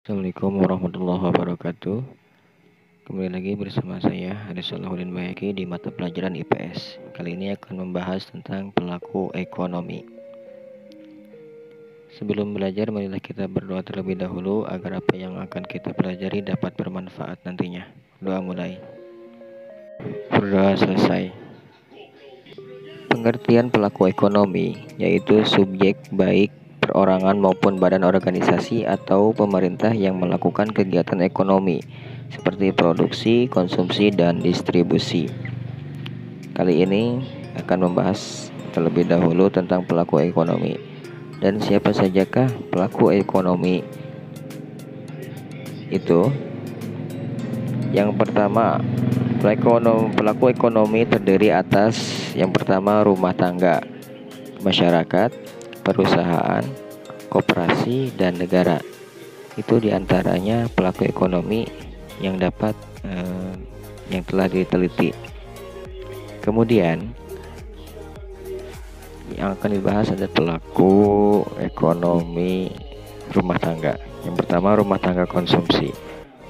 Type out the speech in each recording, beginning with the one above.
Assalamualaikum warahmatullahi wabarakatuh. Kembali lagi bersama saya Haris Salahuddin Bayaki di mata pelajaran IPS. Kali ini akan membahas tentang pelaku ekonomi. Sebelum belajar, marilah kita berdoa terlebih dahulu agar apa yang akan kita pelajari dapat bermanfaat nantinya. Doa mulai. Berdoa selesai. Pengertian pelaku ekonomi yaitu subjek baik perorangan maupun badan organisasi atau pemerintah yang melakukan kegiatan ekonomi seperti produksi, konsumsi, dan distribusi. Kali ini akan membahas terlebih dahulu tentang pelaku ekonomi. Dan siapa sajakah pelaku ekonomi itu? Yang pertama, pelaku ekonomi terdiri atas yang pertama rumah tangga, masyarakat, perusahaan, koperasi, dan negara. Itu diantaranya pelaku ekonomi yang yang telah diteliti. Kemudian yang akan dibahas ada pelaku ekonomi rumah tangga. Yang pertama, rumah tangga konsumsi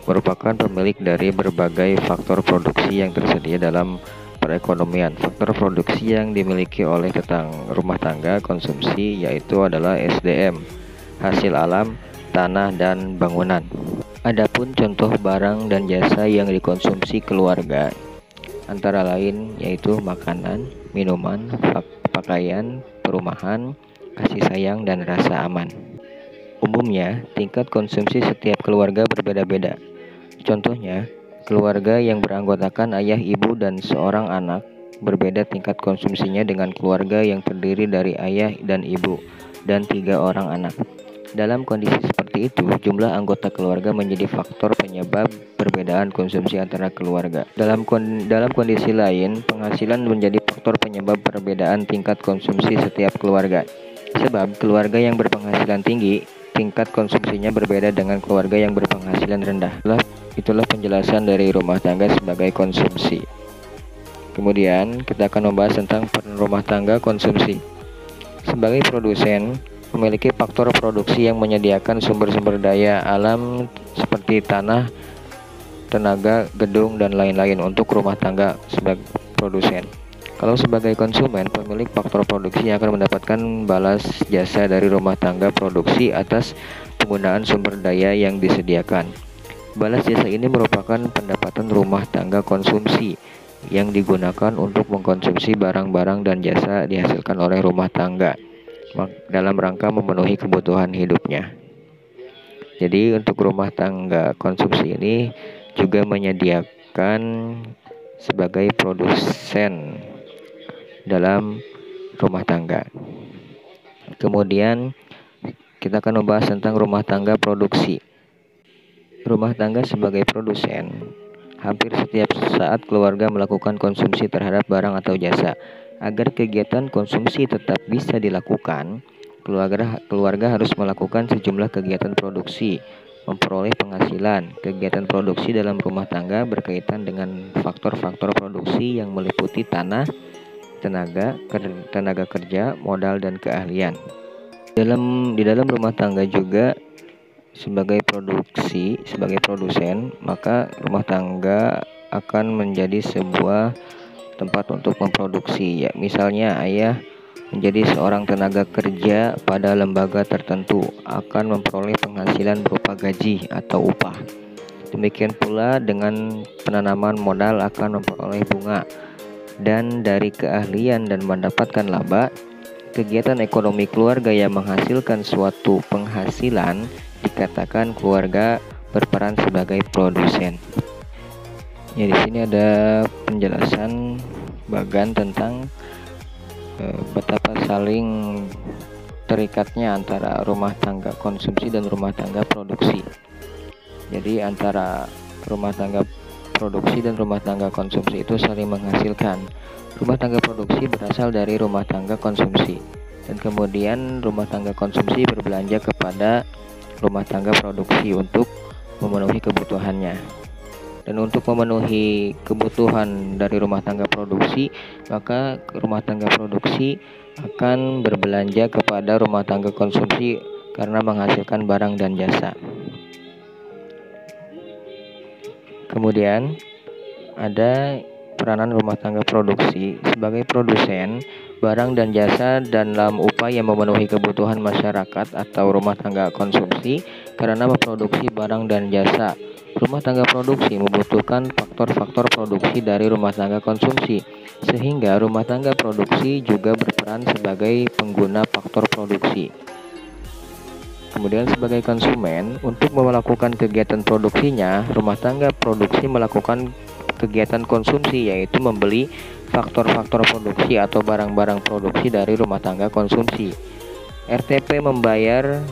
merupakan pemilik dari berbagai faktor produksi yang tersedia dalam perekonomian. Faktor produksi yang dimiliki oleh rumah tangga konsumsi yaitu adalah SDM, hasil alam, tanah, dan bangunan. Adapun contoh barang dan jasa yang dikonsumsi keluarga antara lain yaitu makanan, minuman, pakaian, perumahan, kasih sayang, dan rasa aman. Umumnya, tingkat konsumsi setiap keluarga berbeda-beda. Contohnya, keluarga yang beranggotakan ayah, ibu, dan seorang anak berbeda tingkat konsumsinya dengan keluarga yang terdiri dari ayah dan ibu dan 3 orang anak. Dalam kondisi seperti itu, jumlah anggota keluarga menjadi faktor penyebab perbedaan konsumsi antara keluarga. Dalam kondisi lain, penghasilan menjadi faktor penyebab perbedaan tingkat konsumsi setiap keluarga. Sebab keluarga yang berpenghasilan tinggi, tingkat konsumsinya berbeda dengan keluarga yang berpenghasilan rendah. Itulah penjelasan dari rumah tangga sebagai konsumsi. Kemudian kita akan membahas tentang rumah tangga konsumsi. Sebagai produsen, memiliki faktor produksi yang menyediakan sumber-sumber daya alam seperti tanah, tenaga, gedung, dan lain-lain untuk rumah tangga sebagai produsen. Kalau sebagai konsumen, pemilik faktor produksi yang akan mendapatkan balas jasa dari rumah tangga produksi atas penggunaan sumber daya yang disediakan. Balas jasa ini merupakan pendapatan rumah tangga konsumsi yang digunakan untuk mengkonsumsi barang-barang dan jasa dihasilkan oleh rumah tangga dalam rangka memenuhi kebutuhan hidupnya. Jadi untuk rumah tangga konsumsi ini juga menyediakan sebagai produsen dalam rumah tangga. Kemudian kita akan membahas tentang rumah tangga produksi. Rumah tangga sebagai produsen, hampir setiap saat keluarga melakukan konsumsi terhadap barang atau jasa. Agar kegiatan konsumsi tetap bisa dilakukan, keluarga harus melakukan sejumlah kegiatan produksi, memperoleh penghasilan. Kegiatan produksi dalam rumah tangga berkaitan dengan faktor-faktor produksi yang meliputi tanah, tenaga kerja, modal, dan keahlian. Di dalam rumah tangga juga sebagai produsen, maka rumah tangga akan menjadi sebuah tempat untuk memproduksi. Ya, misalnya ayah menjadi seorang tenaga kerja pada lembaga tertentu akan memperoleh penghasilan berupa gaji atau upah. Demikian pula dengan penanaman modal akan memperoleh bunga. Dan dari keahlian dan mendapatkan laba, kegiatan ekonomi keluarga yang menghasilkan suatu penghasilan dikatakan keluarga berperan sebagai produsen. Ya, di sini ada penjelasan bagan tentang betapa saling terikatnya antara rumah tangga konsumsi dan rumah tangga produksi. Jadi antara rumah tangga produksi dan rumah tangga konsumsi itu saling menghasilkan. Rumah tangga produksi berasal dari rumah tangga konsumsi, dan kemudian rumah tangga konsumsi berbelanja kepada rumah tangga produksi untuk memenuhi kebutuhannya. Dan untuk memenuhi kebutuhan dari rumah tangga produksi, maka rumah tangga produksi akan berbelanja kepada rumah tangga konsumsi karena menghasilkan barang dan jasa. Kemudian ada peranan rumah tangga produksi sebagai produsen barang dan jasa dalam upaya memenuhi kebutuhan masyarakat atau rumah tangga konsumsi karena memproduksi barang dan jasa. Rumah tangga produksi membutuhkan faktor-faktor produksi dari rumah tangga konsumsi, sehingga rumah tangga produksi juga berperan sebagai pengguna faktor produksi. Kemudian sebagai konsumen, untuk melakukan kegiatan produksinya, rumah tangga produksi melakukan kegiatan konsumsi, yaitu membeli faktor-faktor produksi atau barang-barang produksi dari rumah tangga konsumsi. RTP membayar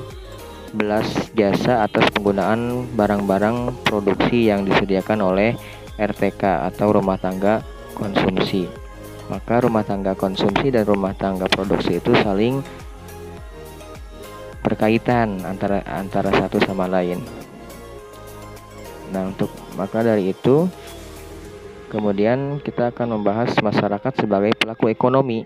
belas jasa atas penggunaan barang-barang produksi yang disediakan oleh RTK atau rumah tangga konsumsi. Maka rumah tangga konsumsi dan rumah tangga produksi itu saling berkaitan antara satu sama lain. Nah, maka dari itu kemudian kita akan membahas masyarakat sebagai pelaku ekonomi.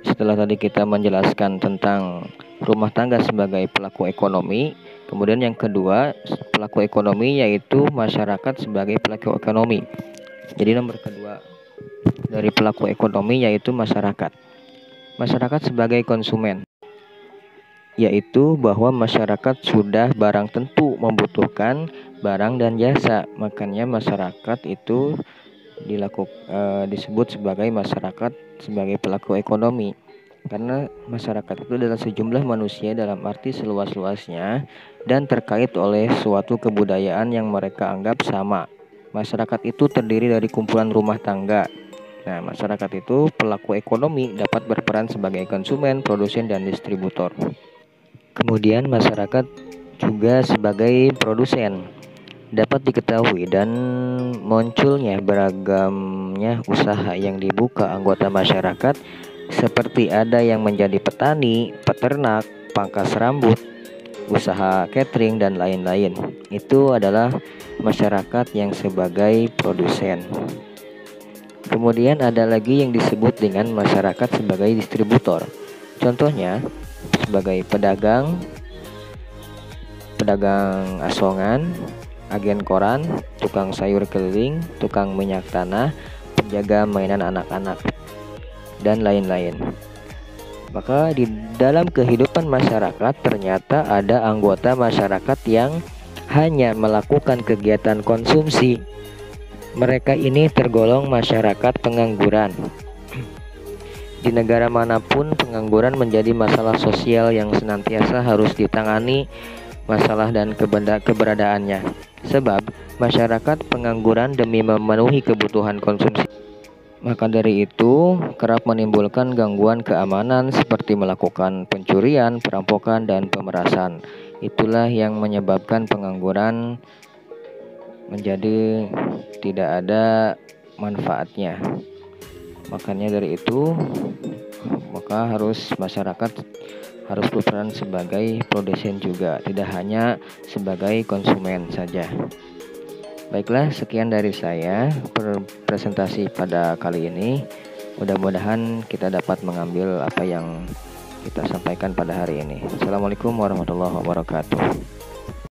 Setelah tadi kita menjelaskan tentang rumah tangga sebagai pelaku ekonomi, kemudian yang kedua, pelaku ekonomi yaitu masyarakat sebagai pelaku ekonomi. Jadi nomor kedua dari pelaku ekonomi yaitu masyarakat. Masyarakat sebagai konsumen, yaitu bahwa masyarakat sudah barang tentu membutuhkan barang dan jasa. Makanya masyarakat itu disebut sebagai masyarakat sebagai pelaku ekonomi, karena masyarakat itu adalah sejumlah manusia dalam arti seluas-luasnya dan terkait oleh suatu kebudayaan yang mereka anggap sama. Masyarakat itu terdiri dari kumpulan rumah tangga. Nah, masyarakat itu pelaku ekonomi dapat berperan sebagai konsumen, produsen, dan distributor. Kemudian masyarakat juga sebagai produsen. Dapat diketahui dan munculnya beragamnya usaha yang dibuka anggota masyarakat, seperti ada yang menjadi petani, peternak, pangkas rambut, usaha catering, dan lain-lain. Itu adalah masyarakat yang sebagai produsen. Kemudian ada lagi yang disebut dengan masyarakat sebagai distributor. Contohnya sebagai pedagang asongan, agen koran, tukang sayur keliling, tukang minyak tanah, penjaga mainan anak-anak, dan lain-lain. Maka di dalam kehidupan masyarakat ternyata ada anggota masyarakat yang hanya melakukan kegiatan konsumsi. Mereka ini tergolong masyarakat pengangguran. Di negara manapun pengangguran menjadi masalah sosial yang senantiasa harus ditangani masalah dan keberadaannya. Sebab masyarakat pengangguran demi memenuhi kebutuhan konsumsi. Maka dari itu kerap menimbulkan gangguan keamanan seperti melakukan pencurian, perampokan, dan pemerasan. Itulah yang menyebabkan pengangguran menjadi tidak ada manfaatnya. Makanya dari itu, maka masyarakat harus berperan sebagai produsen juga, tidak hanya sebagai konsumen saja. Baiklah, sekian dari saya presentasi pada kali ini. Mudah-mudahan kita dapat mengambil apa yang kita sampaikan pada hari ini. Assalamualaikum warahmatullahi wabarakatuh.